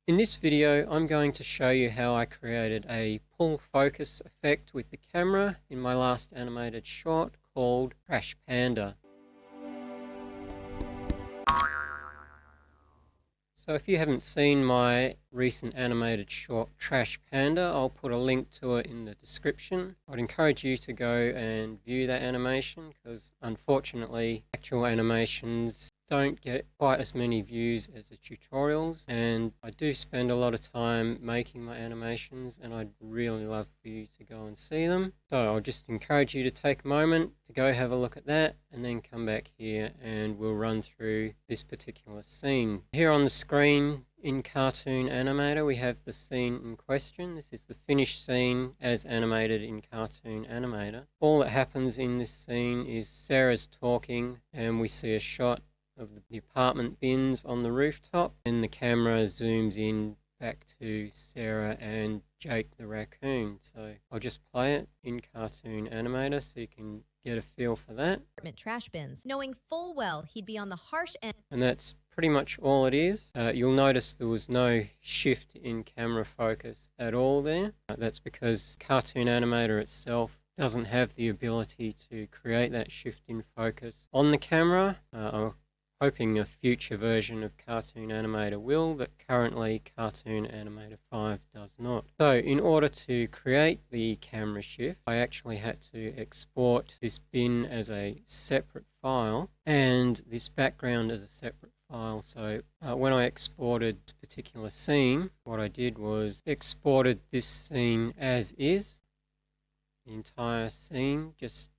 In this video, I'm going to show you how I created a pull focus effect with the camera in my last animated short called Trash Panda. So if you haven't seen my recent animated short Trash Panda, I'll put a link to it in the description. I'd encourage you to go and view that animation because unfortunately actual animations don't get quite as many views as the tutorials, and I do spend a lot of time making my animations and I'd really love for you to go and see them. So I'll just encourage you to take a moment to go have a look at that and then come back here and we'll run through this particular scene. Here on the screen in Cartoon Animator we have the scene in question. This is the finished scene as animated in Cartoon Animator. All that happens in this scene is Sarah's talking and we see a shot of the apartment bins on the rooftop, and the camera zooms in back to Sarah and Jake the raccoon. So I'll just play it in Cartoon Animator so you can get a feel for that. Trash bins, knowing full well he'd be on the harsh end. And that's pretty much all it is. You'll notice there was no shift in camera focus at all there. That's because Cartoon Animator itself doesn't have the ability to create that shift in focus on the camera. Hoping a future version of Cartoon Animator will, but currently Cartoon Animator 5 does not. So in order to create the camera shift, I actually had to export this bin as a separate file and this background as a separate file. So when I exported this particular scene, what I did was exported this scene as is, the entire scene, just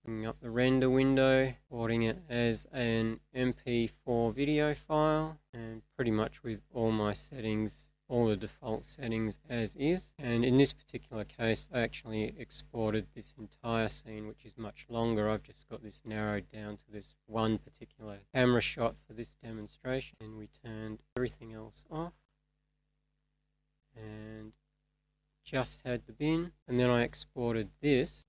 bringing up the render window, exporting it as an MP4 video file, and pretty much with all my settings, all the default settings as is. And in this particular case, I actually exported this entire scene, which is much longer. I've just got this narrowed down to this one particular camera shot for this demonstration, and we turned everything else off and just had the bin. And then I exported this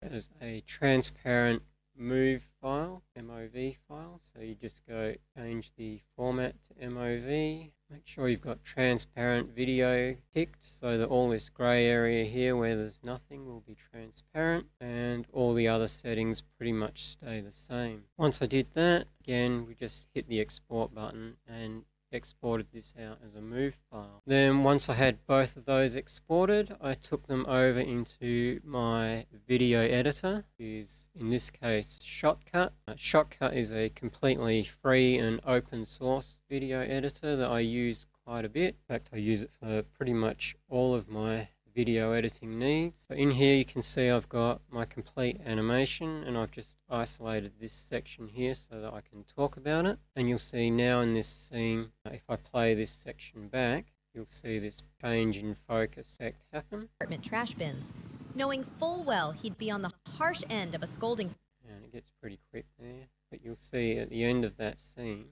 as a transparent MOV file, MOV file. So you just go change the format to MOV. Make sure you've got transparent video picked so that all this grey area here where there's nothing will be transparent, and all the other settings pretty much stay the same. Once I did that, again we just hit the export button and exported this out as a MOV file. Then once I had both of those exported, I took them over into my video editor, which is in this case Shotcut. Shotcut is a completely free and open source video editor that I use quite a bit. In fact, I use it for pretty much all of my video editing needs. So in here you can see I've got my complete animation and I've just isolated this section here so that I can talk about it. And you'll see now in this scene, if I play this section back, you'll see this change in focus effect happen. Trash bins, knowing full well he'd be on the harsh end of a scolding. And it gets pretty quick there, but you'll see at the end of that scene,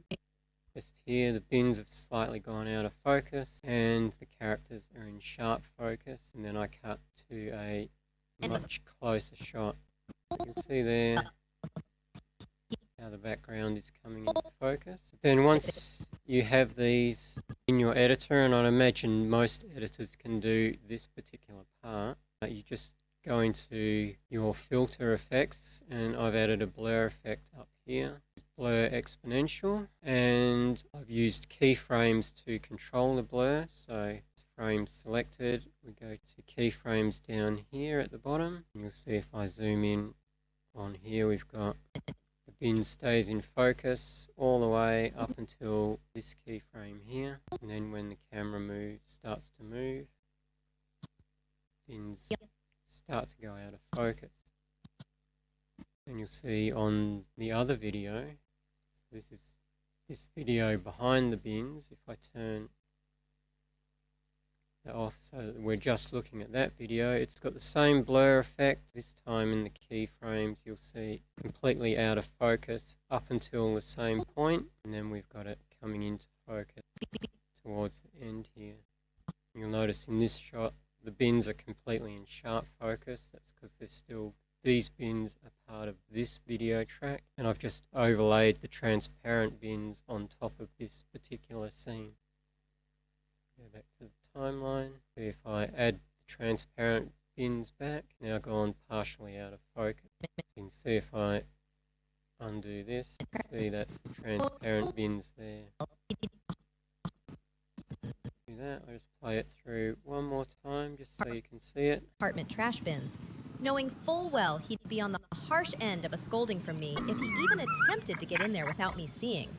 just here the bins have slightly gone out of focus and the characters are in sharp focus, and then I cut to a much closer shot. You'll see there how the background is coming into focus. Then once you have these in your editor, and I imagine most editors can do this particular part, you just go into your filter effects, and I've added a blur effect up here, blur exponential, and I've used keyframes to control the blur. So frame selected, we go to keyframes down here at the bottom, and you'll see if I zoom in on here, we've got the bin stays in focus all the way up until this keyframe here, and then when the camera starts to move, bins start to go out of focus. And you'll see on the other video, this is this video behind the bins. If I turn that off so that we're just looking at that video, it's got the same blur effect. This time in the keyframes you'll see completely out of focus up until the same point, and then we've got it coming into focus towards the end here. You'll notice in this shot the bins are completely in sharp focus. That's because they're still, these bins are part of this video track, and I've just overlaid the transparent bins on top of this particular scene. Go back to the timeline. See if I add transparent bins back. Now gone partially out of focus. You can see if I undo this. See, that's the transparent bins there. Do that. I'll just play it through one more time just so you can see it. Apartment trash bins, knowing full well he'd be on the harsh end of a scolding from me if he even attempted to get in there without me seeing.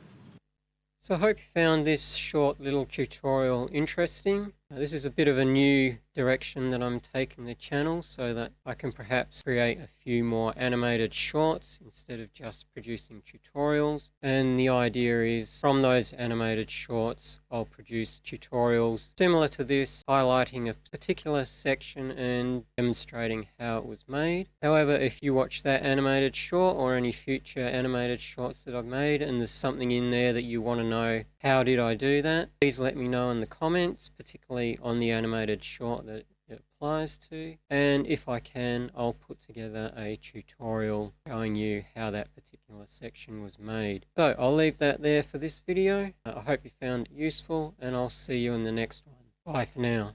So I hope you found this short little tutorial interesting. This is a bit of a new direction that I'm taking the channel so that I can perhaps create a few more animated shorts instead of just producing tutorials. And the idea is from those animated shorts I'll produce tutorials similar to this, highlighting a particular section and demonstrating how it was made. However, if you watch that animated short or any future animated shorts that I've made and there's something in there that you want to know how did I do that, please let me know in the comments, particularly on the animated short that it applies to, and if I can I'll put together a tutorial showing you how that particular section was made. So I'll leave that there for this video. I hope you found it useful and I'll see you in the next one. Bye for now.